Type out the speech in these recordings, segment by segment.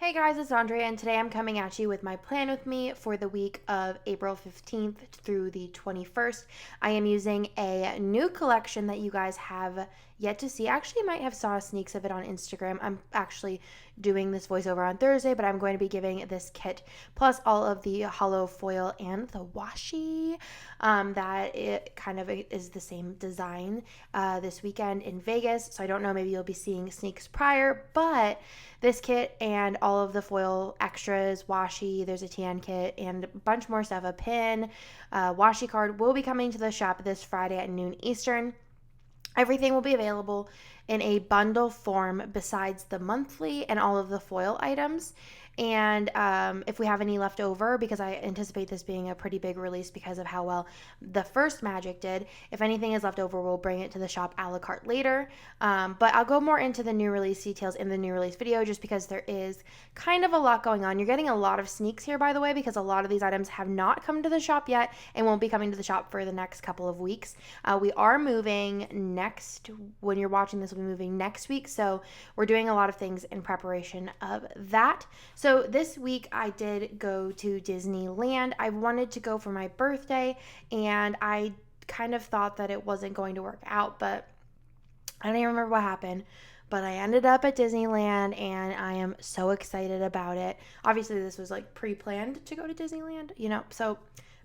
Hey guys, it's Andrea, and today I'm coming at you with my plan with me for the week of April 15th through the 21st. I am using a new collection that you guys have yet to see. I actually might have saw sneaks of it on Instagram. I'm actually doing this voiceover on Thursday, but I'm going to be giving this kit plus all of the hollow foil and the washi that it kind of is the same design this weekend in Vegas. So I don't know, maybe you'll be seeing sneaks prior, but this kit and all of the foil extras, washi, there's a tan kit, and a bunch more stuff, a pin, washi card will be coming to the shop this Friday at noon Eastern. Everything will be available in a bundle form besides the monthly and all of the foil items. And if we have any left over, because I anticipate this being a pretty big release because of how well the first Magic did, if anything is left over, we'll bring it to the shop a la carte later. But I'll go more into the new release details in the new release video just because there is kind of a lot going on. You're getting a lot of sneaks here, by the way, because a lot of these items have not come to the shop yet and won't be coming to the shop for the next couple of weeks. We are moving when you're watching this, we'll be moving next week. So we're doing a lot of things in preparation of that. So this week I did go to Disneyland. I wanted to go for my birthday and I kind of thought that it wasn't going to work out, but I don't even remember what happened. But I ended up at Disneyland and I am so excited about it. Obviously, this was like pre-planned to go to Disneyland,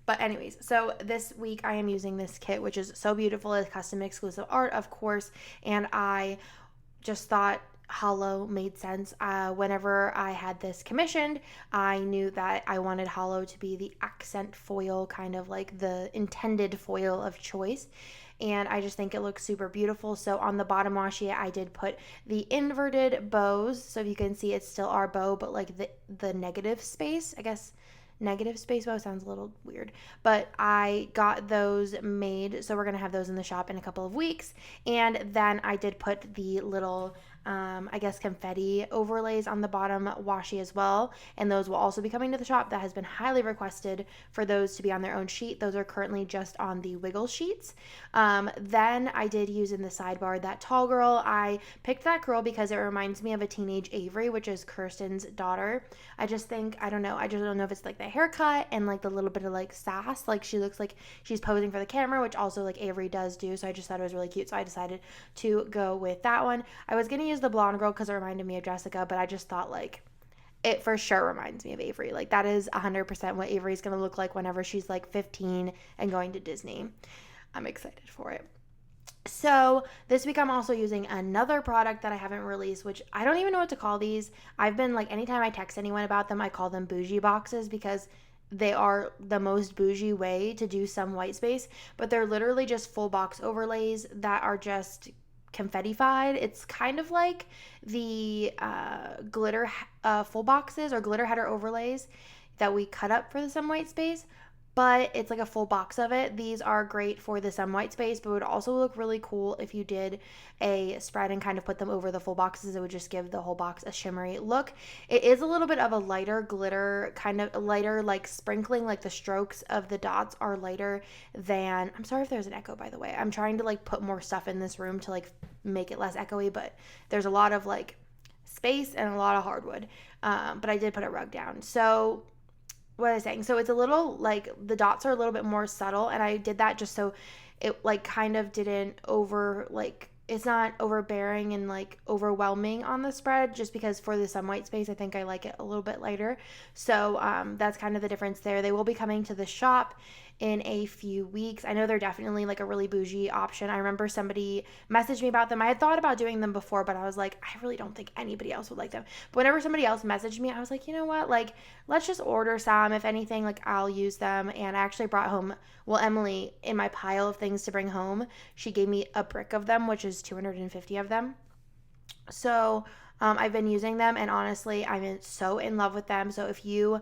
but anyways, so this week I am using this kit, which is so beautiful. It's custom exclusive art, of course, and I just thought hollow made sense. Whenever I had this commissioned, I knew that I wanted hollow to be the accent foil, kind of like the intended foil of choice. And I just think it looks super beautiful. So on the bottom washi, I did put the inverted bows. So if you can see, it's still our bow, but like the negative space, I guess. Negative space bow sounds a little weird, but I got those made, so we're gonna have those in the shop in a couple of weeks. And then I did put the little I guess confetti overlays on the bottom washi as well, and those will also be coming to the shop. That has been highly requested for those to be on their own sheet. Those are currently just on the wiggle sheets. Then I did use in the sidebar that tall girl. I picked that girl because it reminds me of a teenage Avery, which is Kirsten's daughter. I just don't know if it's like the haircut and like the little bit of like sass, like she looks like she's posing for the camera, which also like Avery does do. So I just thought it was really cute, so I decided to go with that one. I was gonna use the blonde girl because it reminded me of Jessica, but I just thought like it for sure reminds me of Avery. Like that is 100% what Avery's gonna look like whenever she's like 15 and going to Disney. I'm excited for it. So this week I'm also using another product that I haven't released, which I don't even know what to call these. I've been like, anytime I text anyone about them, I call them bougie boxes because they are the most bougie way to do some white space, but they're literally just full box overlays that are just confettified. It's kind of like the glitter full boxes or glitter header overlays that we cut up for the some white space, but it's like a full box of it. These are great for the some white space, but would also look really cool if you did a spread and kind of put them over the full boxes. It would just give the whole box a shimmery look. It is a little bit of a lighter glitter, kind of lighter like sprinkling, like the strokes of the dots are lighter than, I'm sorry if there's an echo, by the way. I'm trying to like put more stuff in this room to like make it less echoey, but there's a lot of like space and a lot of hardwood. But I did put a rug down. So what I was saying, so it's a little like the dots are a little bit more subtle, and I did that just so it like kind of didn't it's not overbearing and like overwhelming on the spread, just because for the some white space I think I like it a little bit lighter. So that's kind of the difference there. They will be coming to the shop in a few weeks. I know they're definitely like a really bougie option. I remember somebody messaged me about them. I had thought about doing them before, but I was like, I really don't think anybody else would like them. But whenever somebody else messaged me, I was like, you know what, like let's just order some. If anything, like I'll use them. And I actually brought home, well, Emily, in my pile of things to bring home, she gave me a brick of them, which is 250 of them. So I've been using them, and honestly I'm so in love with them. So if you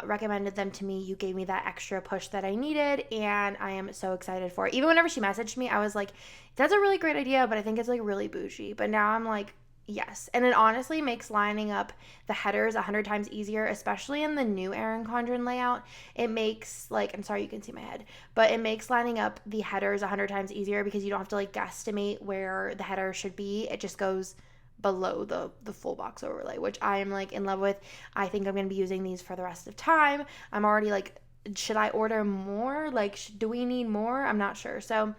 recommended them to me, you gave me that extra push that I needed, and I am so excited for it. Even whenever she messaged me, I was like, that's a really great idea, but I think it's like really bougie. But now I'm like, yes. And it honestly makes lining up the headers 100 times easier, especially in the new Erin Condren layout. It makes like, I'm sorry you can see my head, but it makes lining up the headers 100 times easier because you don't have to like guesstimate where the header should be. It just goes below the full box overlay, which I am like in love with. I think I'm going to be using these for the rest of time. I'm already like, should I order more? Like, do we need more? I'm not sure. So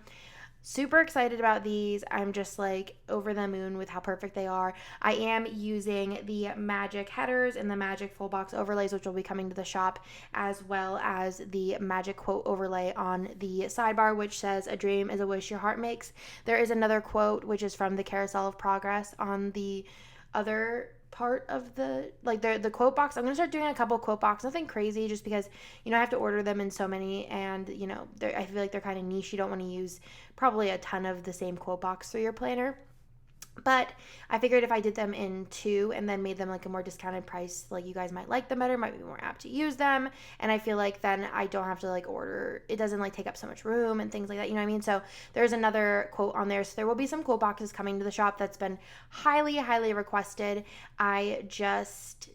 super excited about these. I'm just like over the moon with how perfect they are. I am using the magic headers and the magic full box overlays, which will be coming to the shop, as well as the magic quote overlay on the sidebar, which says, "A dream is a wish your heart makes." There is another quote, which is from the Carousel of Progress on the other part of the quote box. I'm gonna start doing a couple quote box, nothing crazy, just because I have to order them in so many, and I feel like they're kind of niche. You don't want to use probably a ton of the same quote box through your planner. But I figured if I did them in 2 and then made them like a more discounted price, like you guys might like them better, might be more apt to use them. And I feel like then I don't have to like order, it doesn't like take up so much room and things like that, you know what I mean? So there's another quote on there. So there will be some quote boxes coming to the shop that's been highly, highly requested. I just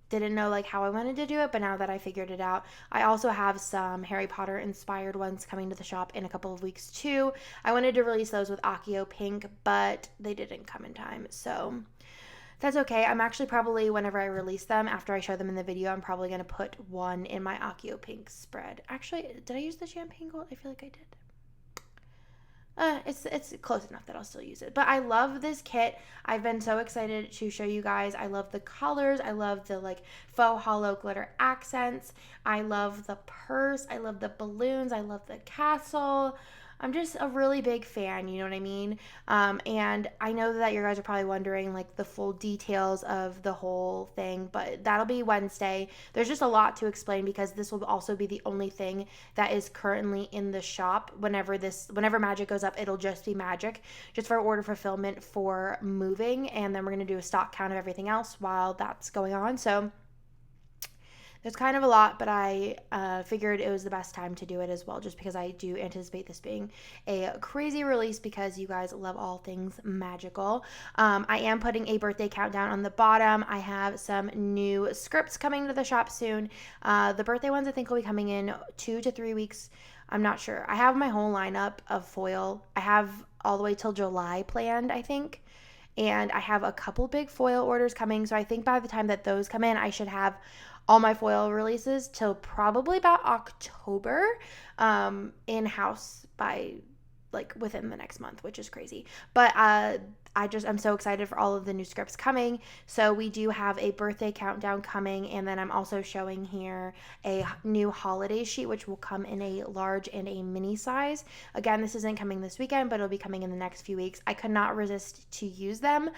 didn't know like how I wanted to do it, but now that I figured it out, I also have some Harry Potter inspired ones coming to the shop in a couple of weeks too. I wanted to release those with Accio Pink, but they didn't come in time, so that's okay. I'm actually probably, whenever I release them, after I show them in the video, I'm probably going to put one in my Accio Pink spread. Actually, did I use the champagne gold? I feel like I did. It's close enough that I'll still use it. But I love this kit. I've been so excited to show you guys. I love the colors. I love the like faux hollow glitter accents. I love the purse. I love the balloons. I love the castle. I'm just a really big fan, you know what I mean? And I know that you guys are probably wondering like the full details of the whole thing, but that'll be Wednesday. There's just a lot to explain because this will also be the only thing that is currently in the shop. Whenever magic goes up, it'll just be magic, just for order fulfillment for moving, and then we're gonna do a stock count of everything else while that's going on. So there's kind of a lot, but I figured it was the best time to do it as well, just because I do anticipate this being a crazy release because you guys love all things magical. I am putting a birthday countdown on the bottom. I have some new scripts coming to the shop soon. The birthday ones I think will be coming in 2 to 3 weeks. I'm not sure. I have my whole lineup of foil. I have all the way till July planned, I think. And I have a couple big foil orders coming. So I think by the time that those come in, I should have all my foil releases till probably about October in-house by like within the next month, which is crazy. But I'm so excited for all of the new scripts coming. So we do have a birthday countdown coming, and then I'm also showing here a new holiday sheet, which will come in a large and a mini size. Again, this isn't coming this weekend, but it'll be coming in the next few weeks. I could not resist to use them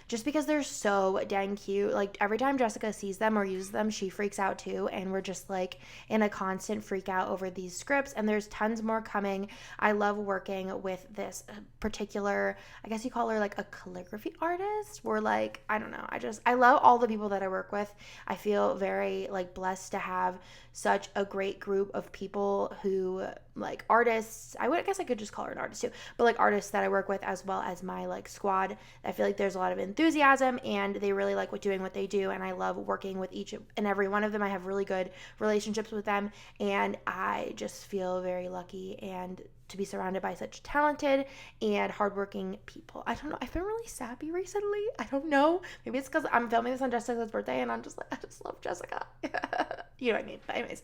just because they're so dang cute. Like every time Jessica sees them or uses them, she freaks out too, and we're just like in a constant freak out over these scripts, and there's tons more coming. I love working with this particular, I guess you call her like a calligraphy artist. We're like, I don't know, I love all the people that I work with. I feel very like blessed to have such a great group of people who like artists. I guess I could just call her an artist too, but like artists that I work with, as well as my like squad. I feel like there's a lot of enthusiasm and they really like doing what they do, and I love working with each and every one of them. I have really good relationships with them, and I just feel very lucky and to be surrounded by such talented and hardworking people. I don't know. I've been really sappy recently. I don't know. Maybe it's because I'm filming this on Jessica's birthday and I'm just like, I just love Jessica. You know what I mean? But anyways.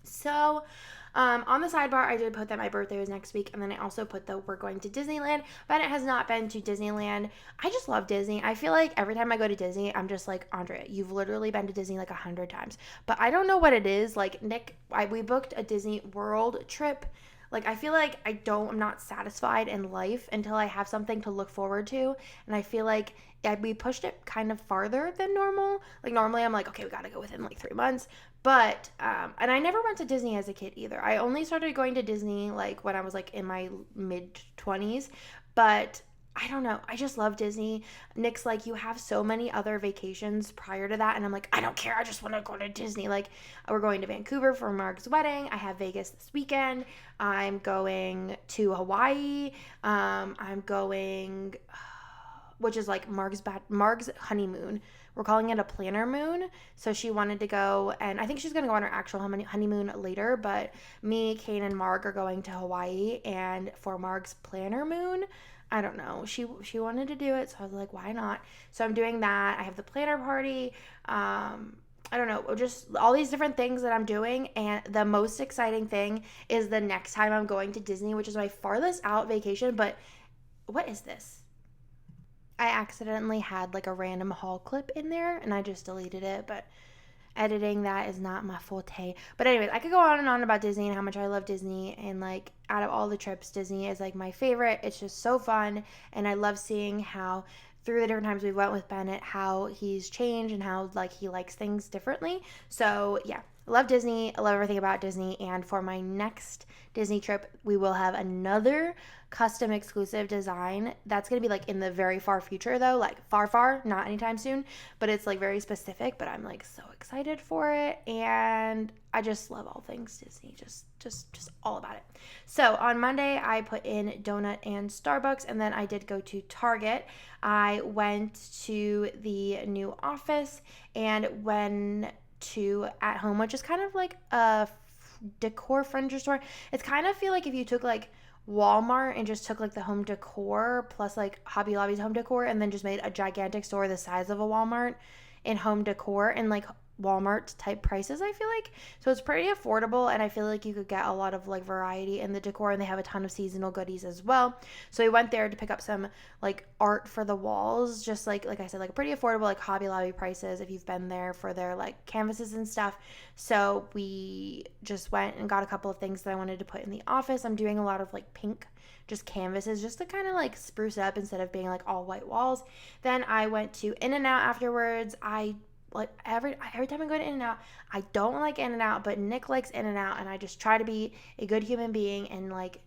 So on the sidebar, I did put that my birthday was next week, and then I also put that we're going to Disneyland. But it has not been to Disneyland. I just love Disney. I feel like every time I go to Disney, I'm just like, Andrea, you've literally been to Disney like 100 times. But I don't know what it is. Like we booked a Disney World trip. Like, I feel like I'm not satisfied in life until I have something to look forward to. And I feel like we pushed it kind of farther than normal. Like, normally I'm like, okay, we got to go within like 3 months. But, and I never went to Disney as a kid either. I only started going to Disney like when I was like in my mid-20s. But I don't know. I just love Disney. Nick's like, you have so many other vacations prior to that. And I'm like, I don't care. I just want to go to Disney. Like, we're going to Vancouver for Marg's wedding. I have Vegas this weekend. I'm going to Hawaii. I'm going, which is like Marg's honeymoon. We're calling it a planner moon. So she wanted to go, and I think she's going to go on her actual honeymoon later. But me, Kane, and Marg are going to Hawaii. And for Marg's planner moon, I don't know. She wanted to do it, so I was like, why not? So I'm doing that. I have the planner party. I don't know, just all these different things that I'm doing. And the most exciting thing is the next time I'm going to Disney, which is my farthest out vacation. But what is this? I accidentally had like a random haul clip in there and I just deleted it, but editing that is not my forte. But anyways, I could go on and on about Disney and how much I love Disney, and like out of all the trips, Disney is like my favorite. It's just so fun, and I love seeing how through the different times we went with Bennett, how he's changed and how like he likes things differently. So yeah, I love Disney. I love everything about Disney. And for my next Disney trip, we will have another custom exclusive design. That's going to be like in the very far future though, like far, not anytime soon, but it's like very specific, but I'm like so excited for it. And I just love all things Disney, just all about it. So on Monday, I put in donut and Starbucks, and then I did go to Target. I went to the new office and went to At Home, which is kind of like a decor furniture store. It's kind of feel like if you took like Walmart and just took like the home decor plus like Hobby Lobby's home decor and then just made a gigantic store the size of a Walmart in home decor and like Walmart type prices, I feel like. So it's pretty affordable, and I feel like you could get a lot of like variety in the decor, and they have a ton of seasonal goodies as well. So we went there to pick up some like art for the walls, just like I said, like pretty affordable, like Hobby Lobby prices if you've been there for their like canvases and stuff. So we just went and got a couple of things that I wanted to put in the office. I'm doing a lot of like pink just canvases just to kind of like spruce it up instead of being like all white walls. Then I went to In-N-Out afterwards. I like every time I go to In-N-Out, I don't like In-N-Out, but Nick likes In-N-Out, and I just try to be a good human being and like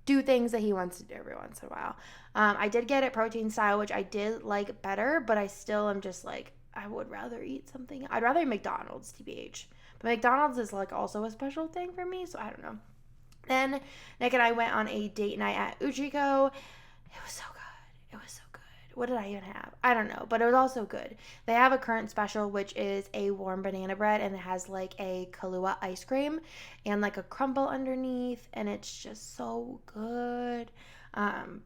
do things that he wants to do every once in a while. I did get it protein style, which I did like better, but I still am just like, I would rather eat something. I'd rather eat McDonald's, TBH. But McDonald's is like also a special thing for me, so I don't know. Then Nick and I went on a date night at Uchiko. It was so good. It was so good. What did I even have? I don't know, but it was also good. They have a current special, which is a warm banana bread, and it has like a Kahlua ice cream and like a crumble underneath, and it's just so good. And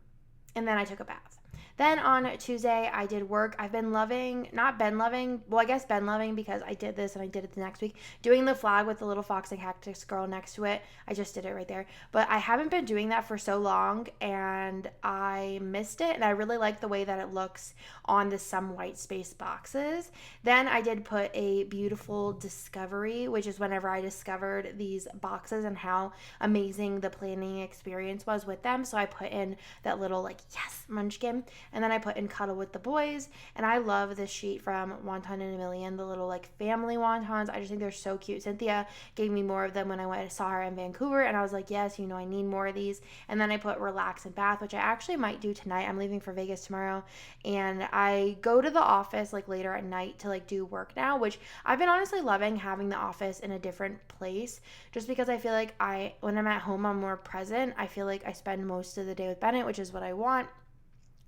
then I took a bath. Then on Tuesday, I did work. I've been loving, not been loving, well, I guess been loving because I did this and I did it the next week, doing the flag with the little fox and cactus girl next to it. I just did it right there. But I haven't been doing that for so long, and I missed it, and I really like the way that it looks on the some white space boxes. Then I did put a beautiful discovery, which is whenever I discovered these boxes and how amazing the planning experience was with them. So I put in that little like, yes, munchkin. And then I put in Cuddle with the Boys. And I love this sheet from Wonton in a Million, the little like family wontons. I just think they're so cute. Cynthia gave me more of them when I went saw her in Vancouver, and I was like, yes, I need more of these. And then I put Relax and Bath, which I actually might do tonight. I'm leaving for Vegas tomorrow, and I go to the office like later at night to like do work now, which I've been honestly loving having the office in a different place, just because I feel like when I'm at home, I'm more present. I feel like I spend most of the day with Bennett, which is what I want.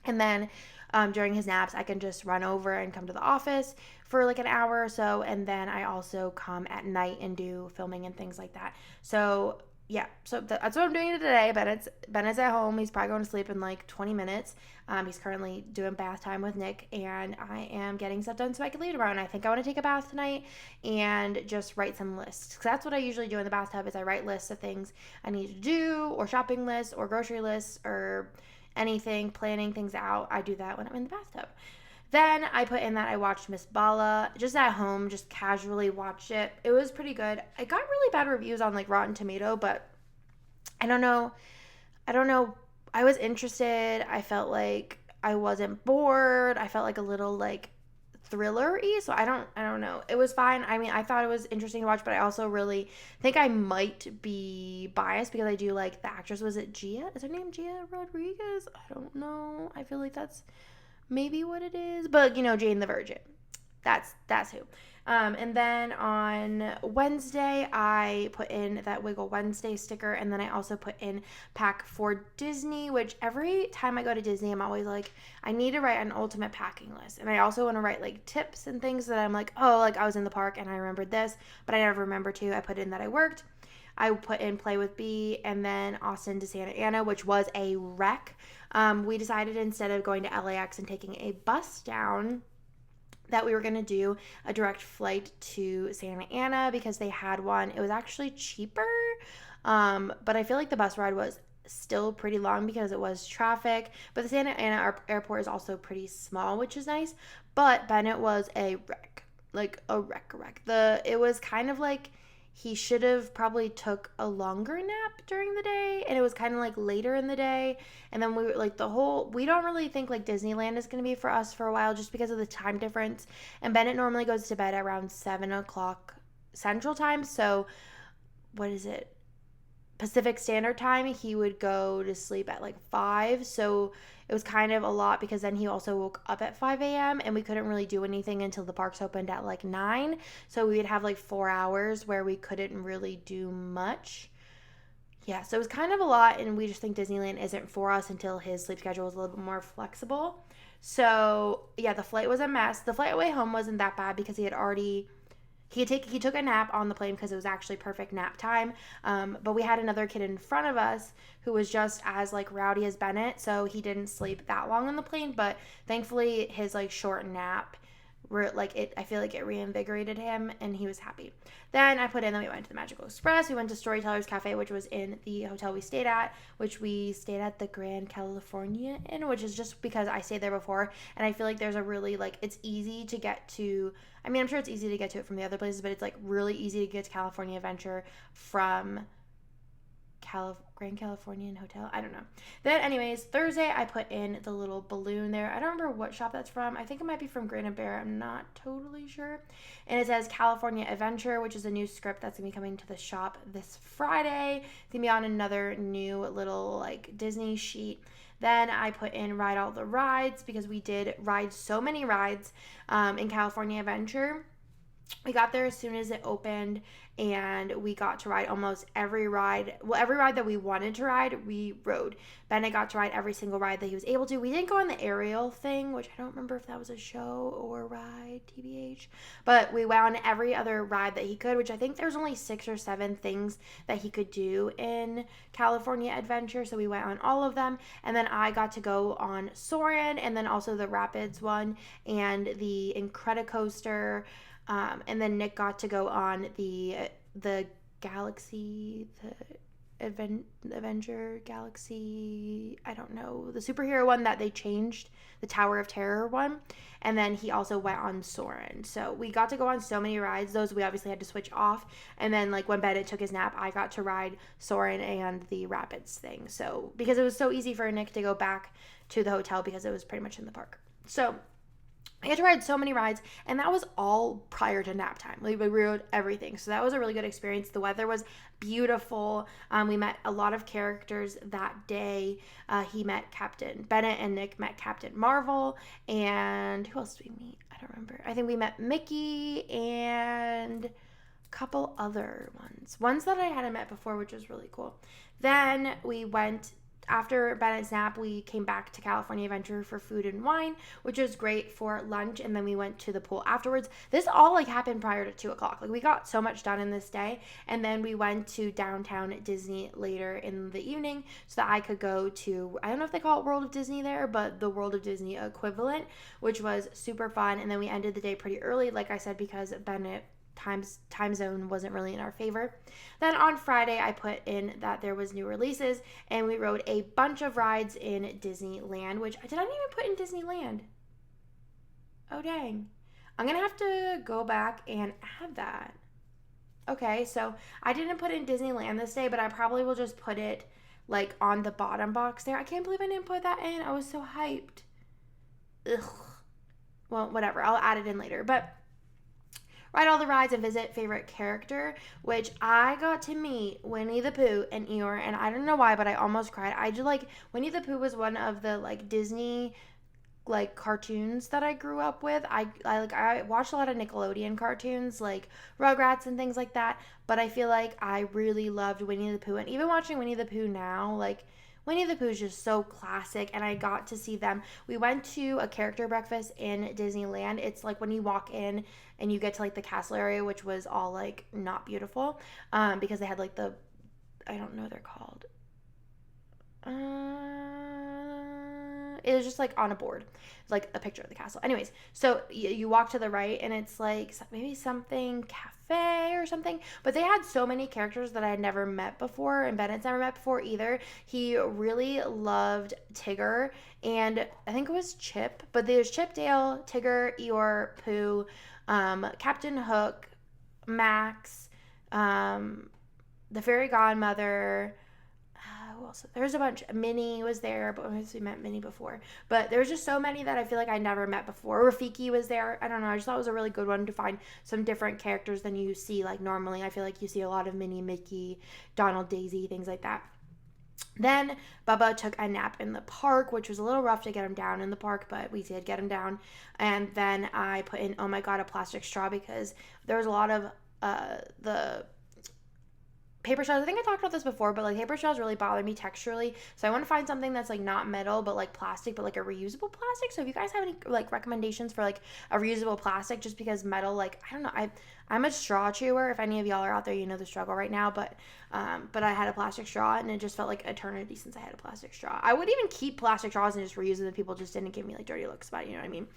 And then during his naps, I can just run over and come to the office for like an hour or so. And then I also come at night and do filming and things like that. So yeah, so that's what I'm doing today. Bennett's at home. He's probably going to sleep in like 20 minutes. He's currently doing bath time with Nick, and I am getting stuff done so I can leave tomorrow. And I think I want to take a bath tonight and just write some lists. Because that's what I usually do in the bathtub is I write lists of things I need to do, or shopping lists, or grocery lists, or anything, planning things out. I do that when I'm in the bathtub. Then I put in that I watched Miss Bala just at home, just casually watched it. It was pretty good. I got really bad reviews on like Rotten Tomato, but I don't know. I was interested. I felt like I wasn't bored. I felt like a little like thriller-y, so I don't know. It was fine. I mean, I thought it was interesting to watch, but I also really think I might be biased because I do like the actress. Was it Gia? Is her name Gia Rodriguez? I don't know. I feel like that's maybe what it is, but Jane the Virgin. That's who. And then on Wednesday, I put in that Wiggle Wednesday sticker, and then I also put in pack for Disney, which every time I go to Disney, I'm always like, I need to write an ultimate packing list. And I also want to write like tips and things that I'm like, oh, like I was in the park and I remembered this, but I never remember to. I put in that I worked. I put in Play with Bee and then Austin to Santa Ana, which was a wreck. We decided instead of going to LAX and taking a bus down, that we were going to do a direct flight to Santa Ana because they had one. It was actually cheaper, but I feel like the bus ride was still pretty long because it was traffic. But the Santa Ana airport is also pretty small, which is nice. But Bennett was a wreck, like a wreck. It was kind of like he should have probably took a longer nap during the day, and it was kind of like later in the day. And then we were like we don't really think like Disneyland is going to be for us for a while just because of the time difference. And Bennett normally goes to bed around 7 o'clock Central Time. So what is it? Pacific Standard Time, he would go to sleep at like 5. So it was kind of a lot because then he also woke up at 5 a.m. and we couldn't really do anything until the parks opened at like 9. So we would have like 4 hours where we couldn't really do much. Yeah, so it was kind of a lot, and we just think Disneyland isn't for us until his sleep schedule is a little bit more flexible. So yeah, the flight was a mess. The flight away home wasn't that bad because he took a nap on the plane because it was actually perfect nap time. But we had another kid in front of us who was just as like rowdy as Bennett, so he didn't sleep that long on the plane. But thankfully, his like short nap, I feel like it reinvigorated him, and he was happy. Then we went to the Magical Express. We went to Storytellers Cafe, which was in the hotel we stayed at, the Grand California Inn, which is just because I stayed there before, and I feel like there's a really it's easy to get to. I mean, I'm sure it's easy to get to it from the other places, but it's like really easy to get to California Adventure from Grand Californian Hotel. I don't know. Then anyways, Thursday I put in the little balloon there. I don't remember what shop that's from. I think it might be from Granite Bear. I'm not totally sure. And it says California Adventure, which is a new script that's going to be coming to the shop this Friday. It's going to be on another new little Disney sheet. Then I put in Ride All the Rides because we did ride so many rides in California Adventure. We got there as soon as it opened, and we got to ride almost every ride. Well, every ride that we wanted to ride, we rode. Bennett got to ride every single ride that he was able to. We didn't go on the aerial thing, which I don't remember if that was a show or a ride, TBH. But we went on every other ride that he could, which I think there's only 6 or 7 things that he could do in California Adventure. So we went on all of them. And then I got to go on Soarin', and then also the Rapids one, and the Incredicoaster. And then Nick got to go on the Galaxy, the Avenger Galaxy, I don't know, the superhero one that they changed, the Tower of Terror one. And then he also went on Soarin'. So we got to go on so many rides. Those we obviously had to switch off. And then when Bennett took his nap, I got to ride Soarin' and the Rapids thing. So because it was so easy for Nick to go back to the hotel because it was pretty much in the park. So I had to ride so many rides, and that was all prior to nap time. We rode everything. So that was a really good experience. The weather was beautiful. We met a lot of characters that day. Bennett and Nick met Captain Marvel, and who else did we meet? I don't remember. I think we met Mickey and a couple other ones that I hadn't met before, which was really cool. Then we went. After Bennett's nap, we came back to California Adventure for food and wine, which was great for lunch, and then we went to the pool afterwards. This all happened prior to 2 o'clock. We got so much done in this day, and then we went to downtown Disney later in the evening so that I could go to, I don't know if they call it World of Disney there, but the World of Disney equivalent, which was super fun. And then we ended the day pretty early, like I said, because Bennett time zone wasn't really in our favor. Then on Friday, I put in that there was new releases, and we rode a bunch of rides in Disneyland, which I didn't even put in Disneyland. Oh, dang. I'm going to have to go back and add that. Okay, so I didn't put in Disneyland this day, but I probably will just put it on the bottom box there. I can't believe I didn't put that in. I was so hyped. Ugh. Well, whatever. I'll add it in later, but ride all the rides and visit favorite character, which I got to meet Winnie the Pooh and Eeyore, and I don't know why, but I almost cried. I just Winnie the Pooh was one of the Disney cartoons that I grew up with. I watched a lot of Nickelodeon cartoons like Rugrats and things like that, but I feel like I really loved Winnie the Pooh, and even watching Winnie the Pooh now, Winnie the Pooh is just so classic, and I got to see them. We went to a character breakfast in Disneyland. It's like when you walk in and you get to like the castle area, which was all like not beautiful, because they had like the, I don't know what they're called. It was just like on a board, like a picture of the castle. Anyways, so you walk to the right and it's like maybe something cafe or something. But they had so many characters that I had never met before, and Bennett's never met before either. He really loved Tigger, and I think it was Chip, but there's Chip, Dale, Tigger, Eeyore, Pooh, Captain Hook, Max, the fairy godmother. Who else? There's a bunch. Minnie was there, but we met Minnie before. But there's just so many that I feel like I never met before. Rafiki was there. I don't know. I just thought it was a really good one to find some different characters than you see like normally. I feel like you see a lot of Minnie, Mickey, Donald, Daisy, things like that. Then Bubba took a nap in the park, which was a little rough to get him down in the park, but we did get him down. And then I put in, oh my God, a plastic straw, because there was a lot of the paper straws. I think I talked about this before, but like paper straws really bother me texturally. So I want to find something that's like not metal, but like plastic, but like a reusable plastic. So if you guys have any like recommendations for like a reusable plastic, just because metal, like, I don't know, I'm a straw chewer. If any of y'all are out there, you know the struggle right now, but I had a plastic straw and it just felt like eternity since I had a plastic straw. I would even keep plastic straws and just reuse them, and people just didn't give me like dirty looks about it, you know what I mean?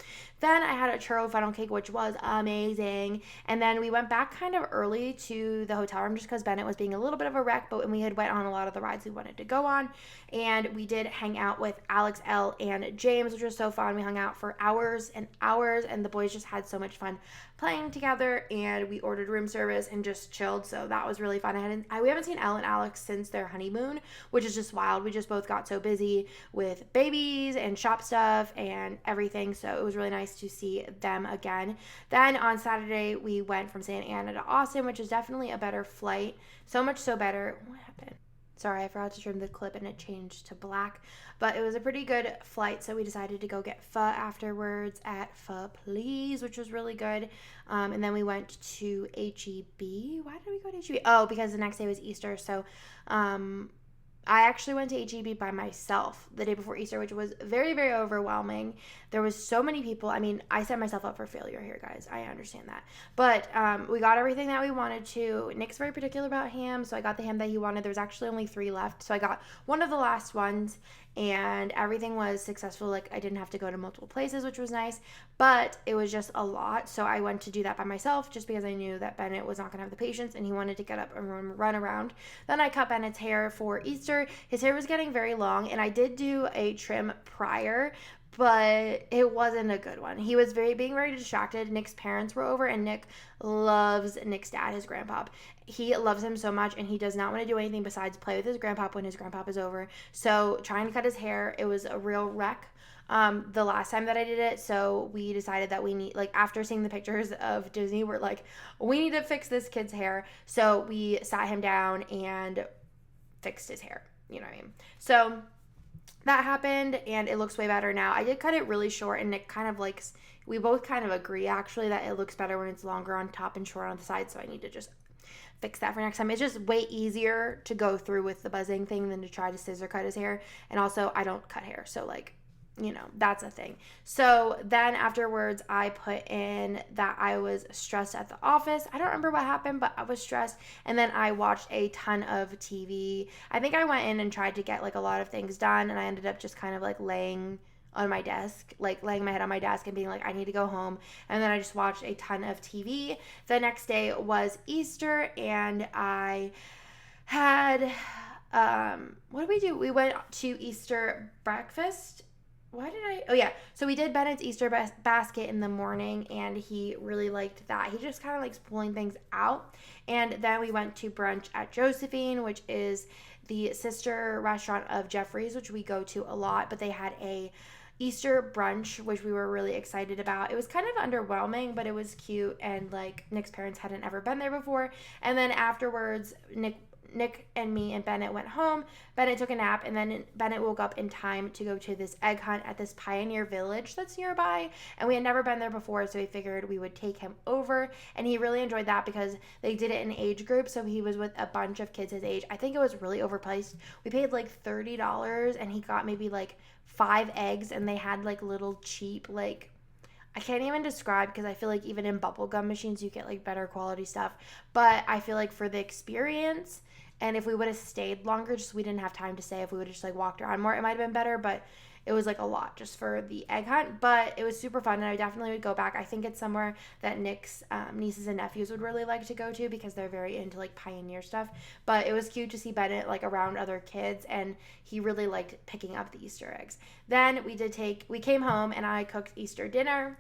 Then I had a churro funnel cake, which was amazing. And then we went back kind of early to the hotel room just because Bennett was being a little bit of a wreck, but we had went on a lot of the rides we wanted to go on. And we did hang out with Alex, Elle, and James, which was so fun. We hung out for hours and hours, and the boys just had so much fun playing together, and we ordered room service and just chilled, so that was really fun. We haven't seen Elle and Alex since their honeymoon, which is just wild. We just both got so busy with babies and shop stuff and everything, so it was really nice to see them again. Then on Saturday, we went from Santa Ana to Austin, which is definitely a better flight. So much so better. What happened? Sorry, I forgot to trim the clip and it changed to black. But it was a pretty good flight, so we decided to go get pho afterwards at Pho Please, which was really good. And then we went to HEB. Why did we go to HEB? Oh, because the next day was Easter. So I actually went to HEB by myself the day before Easter, which was very, very overwhelming. There was so many people. I mean, I set myself up for failure here, guys. I understand that. But we got everything that we wanted to. Nick's very particular about ham, so I got the ham that he wanted. There was actually only 3 left, so I got one of the last ones, and everything was successful. Like, I didn't have to go to multiple places, which was nice, but it was just a lot, so I went to do that by myself just because I knew that Bennett was not going to have the patience, and he wanted to get up and run around. Then I cut Bennett's hair for Easter. His hair was getting very long, and I did do a trim prior, but it wasn't a good one. He was being very distracted. Nick's parents were over, and Nick loves Nick's dad, his grandpa. He loves him so much, and he does not want to do anything besides play with his grandpa when his grandpa is over. So trying to cut his hair, it was a real wreck the last time that I did it. So we decided that we need, like, after seeing the pictures of Disney, we're like, we need to fix this kid's hair. So we sat him down and fixed his hair. You know what I mean? So that happened, and it looks way better now. I did cut it really short, and Nick kind of likes, we both kind of agree actually that it looks better when it's longer on top and short on the side, so I need to just fix that for next time. It's just way easier to go through with the buzzing thing than to try to scissor cut his hair, and also I don't cut hair, so like, you know, that's a thing. So then afterwards, I put in that I was stressed at the office. I don't remember what happened, but I was stressed. And then I watched a ton of TV. I think I went in and tried to get like a lot of things done, and I ended up just kind of like laying on my desk, like laying my head on my desk and being like, I need to go home. And then I just watched a ton of TV. The next day was Easter, and I had, what did we do? We went to Easter breakfast. So we did Bennett's Easter basket in the morning, and he really liked that. He just kind of likes pulling things out. And then we went to brunch at Josephine, which is the sister restaurant of Jeffrey's, which we go to a lot, but they had a Easter brunch, which we were really excited about. It was kind of underwhelming, but it was cute, and like Nick's parents hadn't ever been there before. And then afterwards, Nick and me and Bennett went home. Bennett took a nap, and then Bennett woke up in time to go to this egg hunt at this pioneer village that's nearby. And we had never been there before, so we figured we would take him over. And he really enjoyed that because they did it in age groups, so he was with a bunch of kids his age. I think it was really overpriced. We paid like $30, and he got maybe like 5 eggs, and they had like little cheap, like, I can't even describe, because I feel like even in bubblegum machines you get like better quality stuff, but I feel like for the experience, and if we would have stayed longer, just we didn't have time to stay, if we would have just like walked around more, it might have been better, but it was like a lot just for the egg hunt. But it was super fun, and I definitely would go back. I think it's somewhere that Nick's nieces and nephews would really like to go to because they're very into like pioneer stuff. But it was cute to see Bennett like around other kids, and he really liked picking up the Easter eggs. Then we came home and I cooked Easter dinner,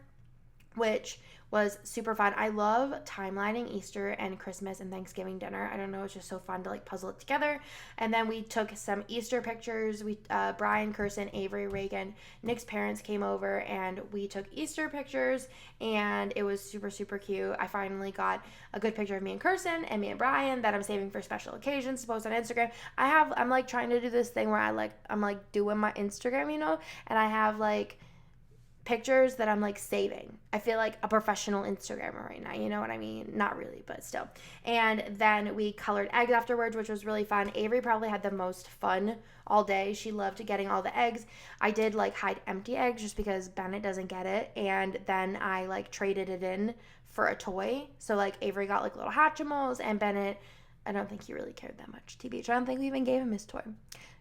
which was super fun. I love timelining Easter and Christmas and Thanksgiving dinner. I don't know, it's just so fun to like puzzle it together. And then we took some Easter pictures. Brian, Kirsten, Avery, Reagan, Nick's parents came over, and we took Easter pictures, and it was super, super cute. I finally got a good picture of me and Kirsten and me and Brian that I'm saving for special occasions to post on Instagram. I'm like trying to do this thing where I'm like doing my Instagram, and I have like pictures that I'm like saving. I feel like a professional Instagrammer right now, you know what I mean? Not really, but still. And then we colored eggs afterwards, which was really fun. Avery probably had the most fun all day. She loved getting all the eggs. I did like hide empty eggs just because Bennett doesn't get it, and then I like traded it in for a toy. So like Avery got like little Hatchimals, and Bennett, I don't think he really cared that much, TBH. I don't think we even gave him his toy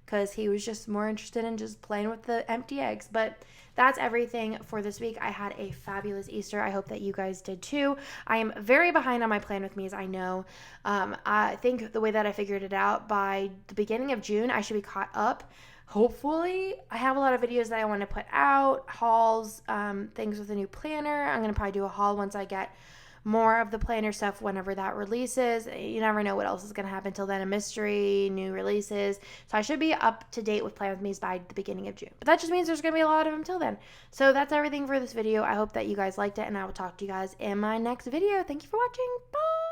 because he was just more interested in just playing with the empty eggs. But that's everything for this week. I had a fabulous Easter. I hope that you guys did too. I am very behind on my plan with me, as I know. I think the way that I figured it out, by the beginning of June, I should be caught up. Hopefully. I have a lot of videos that I want to put out, hauls, things with a new planner. I'm going to probably do a haul once I get more of the planner stuff whenever that releases. You never know what else is going to happen till then. A mystery, new releases. So I should be up to date with Plan With Me's by the beginning of June. But that just means there's going to be a lot of them till then. So that's everything for this video. I hope that you guys liked it, and I will talk to you guys in my next video. Thank you for watching. Bye!